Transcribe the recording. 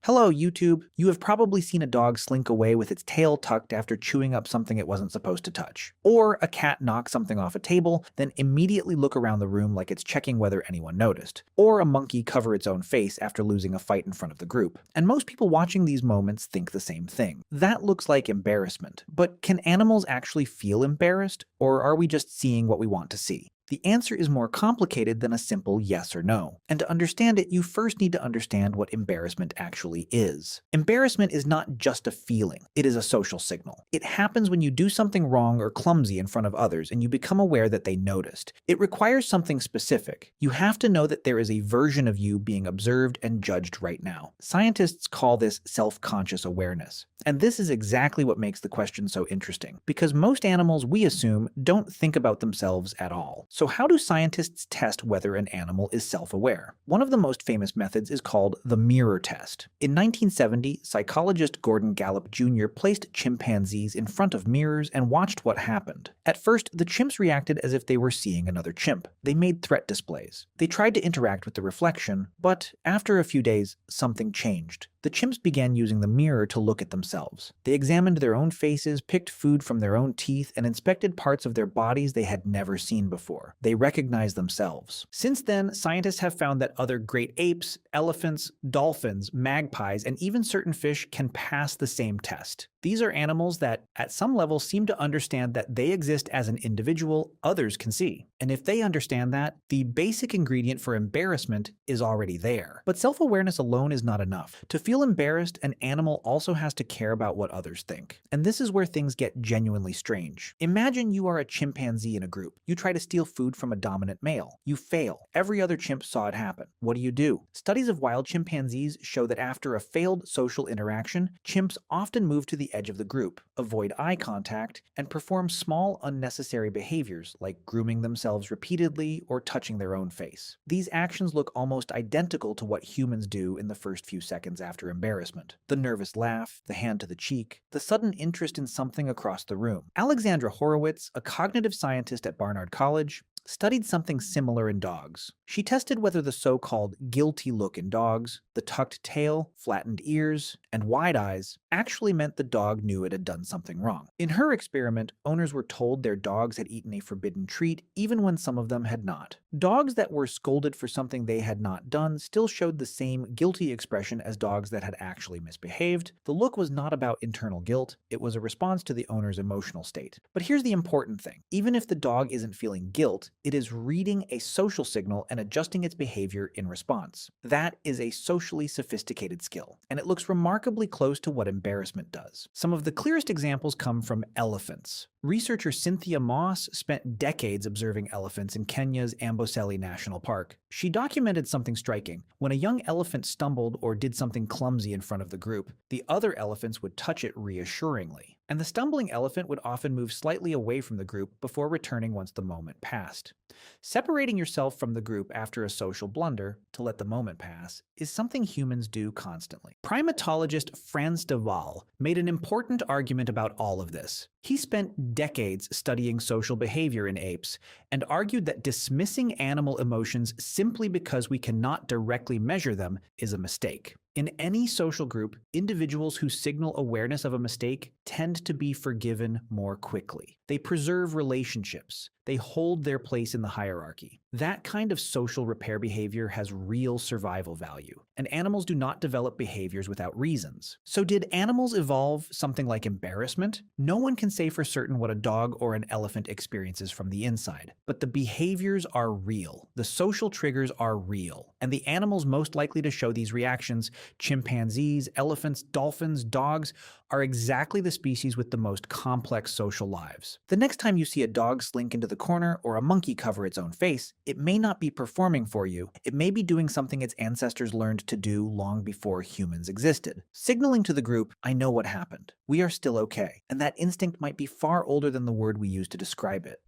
Hello, YouTube. You have probably seen a dog slink away with its tail tucked after chewing up something it wasn't supposed to touch. Or a cat knock something off a table, then immediately look around the room like it's checking whether anyone noticed. Or a monkey cover its own face after losing a fight in front of the group. And most people watching these moments think the same thing. That looks like embarrassment. But can animals actually feel embarrassed? Or are we just seeing what we want to see? The answer is more complicated than a simple yes or no. And to understand it, you first need to understand what embarrassment actually is. Embarrassment is not just a feeling, it is a social signal. It happens when you do something wrong or clumsy in front of others and you become aware that they noticed. It requires something specific. You have to know that there is a version of you being observed and judged right now. Scientists call this self-conscious awareness. And this is exactly what makes the question so interesting, because most animals, we assume, don't think about themselves at all. So how do scientists test whether an animal is self-aware? One of the most famous methods is called the mirror test. In 1970, psychologist Gordon Gallup Jr. placed chimpanzees in front of mirrors and watched what happened. At first, the chimps reacted as if they were seeing another chimp. They made threat displays. They tried to interact with the reflection, but after a few days, something changed. The chimps began using the mirror to look at themselves. They examined their own faces, picked food from their own teeth, and inspected parts of their bodies they had never seen before. They recognized themselves. Since then, scientists have found that other great apes, elephants, dolphins, magpies, and even certain fish can pass the same test. These are animals that, at some level, seem to understand that they exist as an individual others can see. And if they understand that, the basic ingredient for embarrassment is already there. But self-awareness alone is not enough. To feel embarrassed, an animal also has to care about what others think. And this is where things get genuinely strange. Imagine you are a chimpanzee in a group. You try to steal food from a dominant male. You fail. Every other chimp saw it happen. What do? Studies of wild chimpanzees show that after a failed social interaction, chimps often move to the edge of the group, avoid eye contact, and perform small unnecessary behaviors like grooming themselves repeatedly or touching their own face. These actions look almost identical to what humans do in the first few seconds after embarrassment. The nervous laugh, the hand to the cheek, the sudden interest in something across the room. Alexandra Horowitz, a cognitive scientist at Barnard College, studied something similar in dogs. She tested whether the so-called guilty look in dogs, the tucked tail, flattened ears, and wide eyes actually meant the dog knew it had done something wrong. In her experiment, owners were told their dogs had eaten a forbidden treat even when some of them had not. Dogs that were scolded for something they had not done still showed the same guilty expression as dogs that had actually misbehaved. The look was not about internal guilt, it was a response to the owner's emotional state. But here's the important thing. Even if the dog isn't feeling guilt, it is reading a social signal and adjusting its behavior in response. That is a socially sophisticated skill, and it looks remarkably close to what embarrassment does. Some of the clearest examples come from elephants. Researcher Cynthia Moss spent decades observing elephants in Kenya's Amboseli National Park. She documented something striking. When a young elephant stumbled or did something clumsy in front of the group, the other elephants would touch it reassuringly. And the stumbling elephant would often move slightly away from the group before returning once the moment passed. Separating yourself from the group after a social blunder, to let the moment pass, is something humans do constantly. Primatologist Frans de Waal made an important argument about all of this. He spent decades studying social behavior in apes and argued that dismissing animal emotions simply because we cannot directly measure them is a mistake. In any social group, individuals who signal awareness of a mistake tend to be forgiven more quickly. They preserve relationships. They hold their place in the hierarchy. That kind of social repair behavior has real survival value, and animals do not develop behaviors without reasons. So did animals evolve something like embarrassment? No one can say for certain what a dog or an elephant experiences from the inside, but the behaviors are real. The social triggers are real, and the animals most likely to show these reactions, chimpanzees, elephants, dolphins, dogs, are exactly the species with the most complex social lives. The next time you see a dog slink into the corner or a monkey cover its own face, it may not be performing for you. It may be doing something its ancestors learned to do long before humans existed. Signaling to the group, I know what happened. We are still okay. And that instinct might be far older than the word we use to describe it.